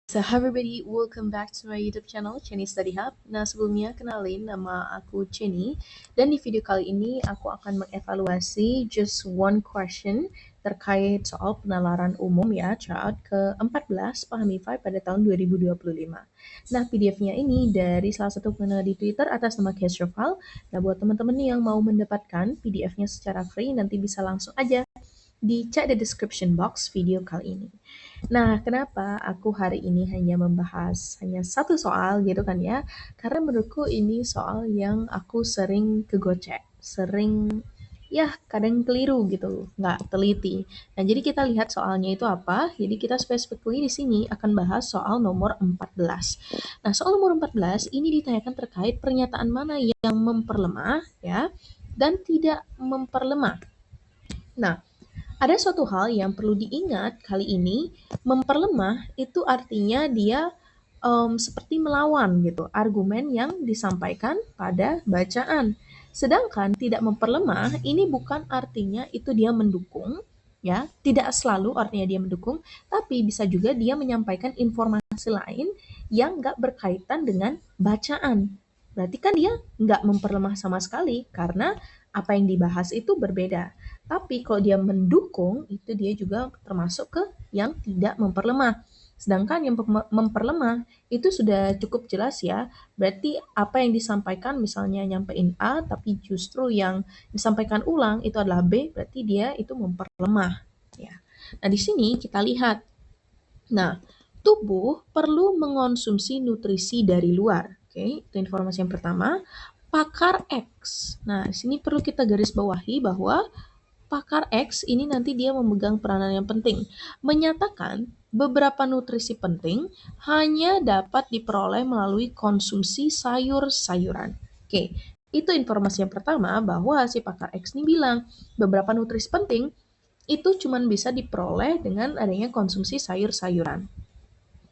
So hi everybody, welcome back to my YouTube channel, Chenny Study Hub. Nah sebelumnya kenalin nama aku Chenny, dan di video kali ini aku akan mengevaluasi just one question terkait soal penalaran umum ya, CHAOT ke-14 Pahami 5 pada tahun 2025. Nah PDF-nya ini dari salah satu pengguna di Twitter atas nama Castrofile. Nah buat teman-teman yang mau mendapatkan PDF-nya secara free, nanti bisa langsung aja dicek di description box video kali ini. Nah, kenapa aku hari ini hanya membahas hanya satu soal gitu kan ya? Karena menurutku ini soal yang aku sering kegocek, sering ya kadang keliru gitu, nggak teliti. Nah, jadi kita lihat soalnya itu apa. Jadi kita specifically di sini akan bahas soal nomor 14. Nah, soal nomor 14 ini ditanyakan terkait pernyataan mana yang memperlemah ya dan tidak memperlemah. Nah, ada suatu hal yang perlu diingat kali ini, memperlemah itu artinya dia seperti melawan gitu, argumen yang disampaikan pada bacaan. Sedangkan tidak memperlemah ini bukan artinya itu dia mendukung, ya, tidak selalu artinya dia mendukung, tapi bisa juga dia menyampaikan informasi lain yang nggak berkaitan dengan bacaan. Berarti kan dia nggak memperlemah sama sekali karena apa yang dibahas itu berbeda. Tapi kalau dia mendukung, itu dia juga termasuk ke yang tidak memperlemah. Sedangkan yang memperlemah itu sudah cukup jelas ya. Berarti apa yang disampaikan misalnya nyampein A, tapi justru yang disampaikan ulang itu adalah B, berarti dia itu memperlemah. Ya. Nah di sini kita lihat. Nah, tubuh perlu mengonsumsi nutrisi dari luar. Oke, itu informasi yang pertama. Pakar X. Nah, di sini perlu kita garis bawahi bahwa pakar X ini nanti dia memegang peranan yang penting, menyatakan beberapa nutrisi penting hanya dapat diperoleh melalui konsumsi sayur-sayuran. Oke, itu informasi yang pertama bahwa si pakar X ini bilang beberapa nutrisi penting itu cuma bisa diperoleh dengan adanya konsumsi sayur-sayuran.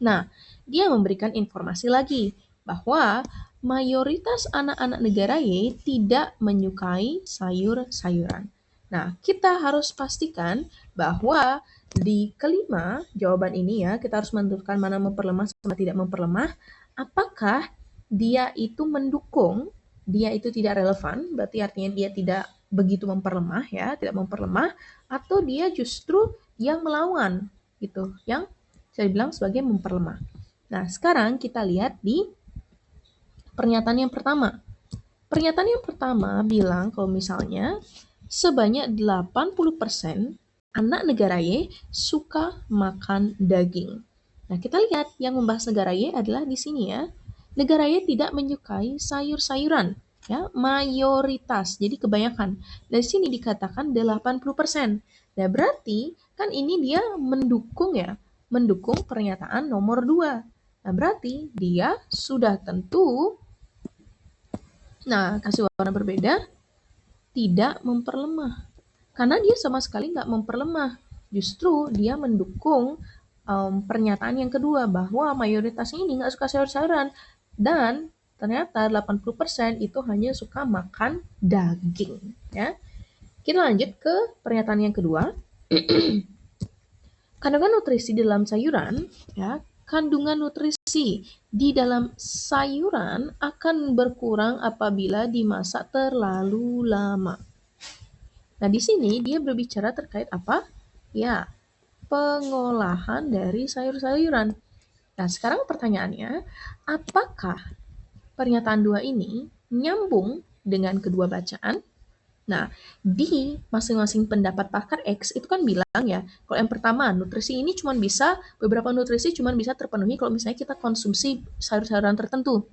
Nah, dia memberikan informasi lagi bahwa mayoritas anak-anak negara Y tidak menyukai sayur-sayuran. Nah, kita harus pastikan bahwa di kelima jawaban ini ya, kita harus menentukan mana memperlemah sama tidak memperlemah. Apakah dia itu mendukung, dia itu tidak relevan, berarti artinya dia tidak begitu memperlemah ya, tidak memperlemah, atau dia justru yang melawan gitu, yang saya bilang sebagai memperlemah. Nah, sekarang kita lihat di pernyataan yang pertama. Pernyataan yang pertama bilang kalau misalnya sebanyak 80% anak negara Y suka makan daging. Nah, kita lihat yang membahas negara Y adalah di sini ya. Negara Y tidak menyukai sayur-sayuran, ya, mayoritas. Jadi kebanyakan. Dari sini dikatakan 80%. Nah, berarti kan ini dia mendukung ya, mendukung pernyataan nomor 2. Nah, berarti dia sudah tentu, nah, kasih warna berbeda, tidak memperlemah. Karena dia sama sekali nggak memperlemah. Justru dia mendukung pernyataan yang kedua bahwa mayoritasnya ini nggak suka sayur-sayuran. Dan ternyata 80% itu hanya suka makan daging. Ya. Kita lanjut ke pernyataan yang kedua. Kandungan nutrisi di dalam sayuran, ya, kandungan nutrisi di dalam sayuran akan berkurang apabila dimasak terlalu lama. Nah, di sini dia berbicara terkait apa? Ya, pengolahan dari sayur-sayuran. Nah, sekarang pertanyaannya, apakah pernyataan dua ini nyambung dengan kedua bacaan? Nah, di masing-masing pendapat pakar X itu kan bilang ya, kalau yang pertama, beberapa nutrisi cuma bisa terpenuhi kalau misalnya kita konsumsi sayur-sayuran tertentu.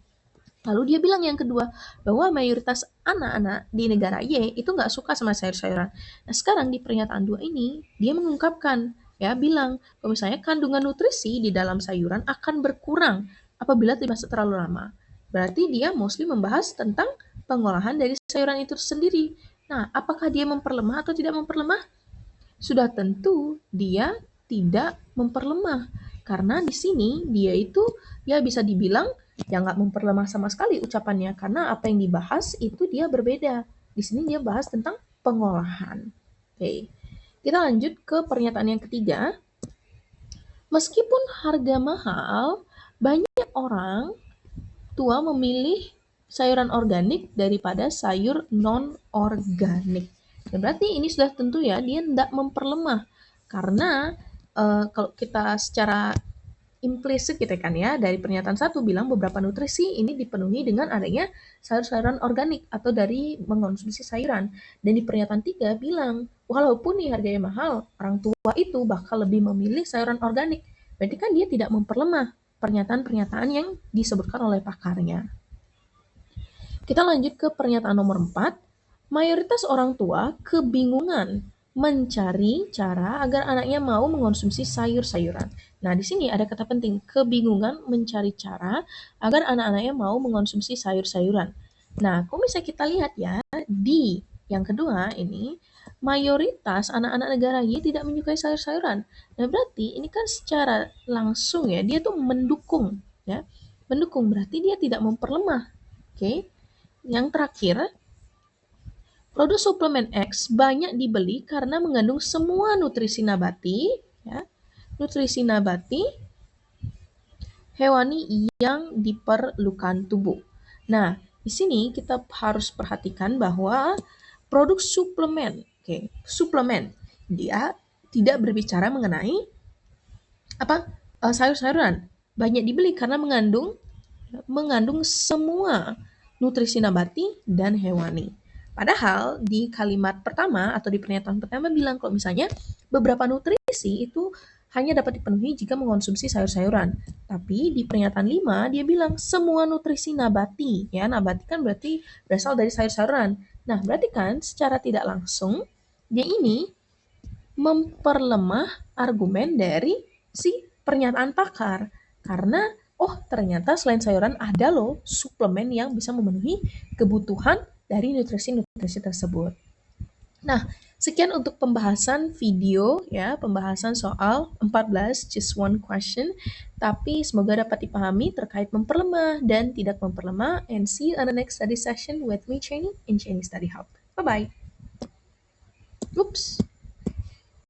Lalu dia bilang yang kedua, bahwa mayoritas anak-anak di negara Y itu nggak suka sama sayur-sayuran. Nah, sekarang di pernyataan dua ini, dia mengungkapkan, ya, bilang, kalau misalnya kandungan nutrisi di dalam sayuran akan berkurang apabila dimasak terlalu lama. Berarti dia mostly membahas tentang pengolahan dari sayuran itu sendiri. Nah, apakah dia memperlemah atau tidak memperlemah? Sudah tentu dia tidak memperlemah. Karena di sini dia itu ya bisa dibilang ya nggak memperlemah sama sekali ucapannya. Karena apa yang dibahas itu dia berbeda. Di sini dia bahas tentang pengolahan. Oke, kita lanjut ke pernyataan yang ketiga. Meskipun harga mahal, banyak orang tua memilih sayuran organik daripada sayur non-organik. Dan berarti ini sudah tentu ya, dia tidak memperlemah. Karena kalau kita secara implisit gitu kan ya, dari pernyataan satu bilang beberapa nutrisi ini dipenuhi dengan adanya sayur-sayuran organik atau dari mengonsumsi sayuran. Dan di pernyataan tiga bilang, walaupun nih harganya mahal, orang tua itu bakal lebih memilih sayuran organik. Berarti kan dia tidak memperlemah pernyataan-pernyataan yang disebutkan oleh pakarnya. Kita lanjut ke pernyataan nomor 4. Mayoritas orang tua kebingungan mencari cara agar anaknya mau mengonsumsi sayur-sayuran. Nah, di sini ada kata penting, kebingungan mencari cara agar anak-anaknya mau mengonsumsi sayur-sayuran. Nah, kalau misalnya kita lihat ya, di yang kedua ini, mayoritas anak-anak negara Y tidak menyukai sayur-sayuran. Nah, berarti ini kan secara langsung ya, dia tuh mendukung, ya. Mendukung berarti dia tidak memperlemah. Oke. Yang terakhir, produk suplemen X banyak dibeli karena mengandung semua nutrisi nabati, ya, nutrisi nabati hewani yang diperlukan tubuh. Nah, di sini kita harus perhatikan bahwa produk suplemen, suplemen, dia tidak berbicara mengenai apa sayur-sayuran. Banyak dibeli karena mengandung semua nutrisi nabati dan hewani. Padahal di kalimat pertama atau di pernyataan pertama bilang kalau misalnya beberapa nutrisi itu hanya dapat dipenuhi jika mengonsumsi sayur-sayuran. Tapi di pernyataan 5 dia bilang semua nutrisi nabati. Ya, nabati kan berarti berasal dari sayur-sayuran. Nah, berarti kan secara tidak langsung dia ini memperlemah argumen dari si pernyataan pakar. Karena oh ternyata selain sayuran ada loh suplemen yang bisa memenuhi kebutuhan dari nutrisi-nutrisi tersebut. Nah, sekian untuk pembahasan video ya, pembahasan soal 14 just one question. Tapi semoga dapat dipahami terkait memperlemah dan tidak memperlemah. And see you on the next study session with me, Cheney, in Cheney Study Hub. Bye-bye. Oops.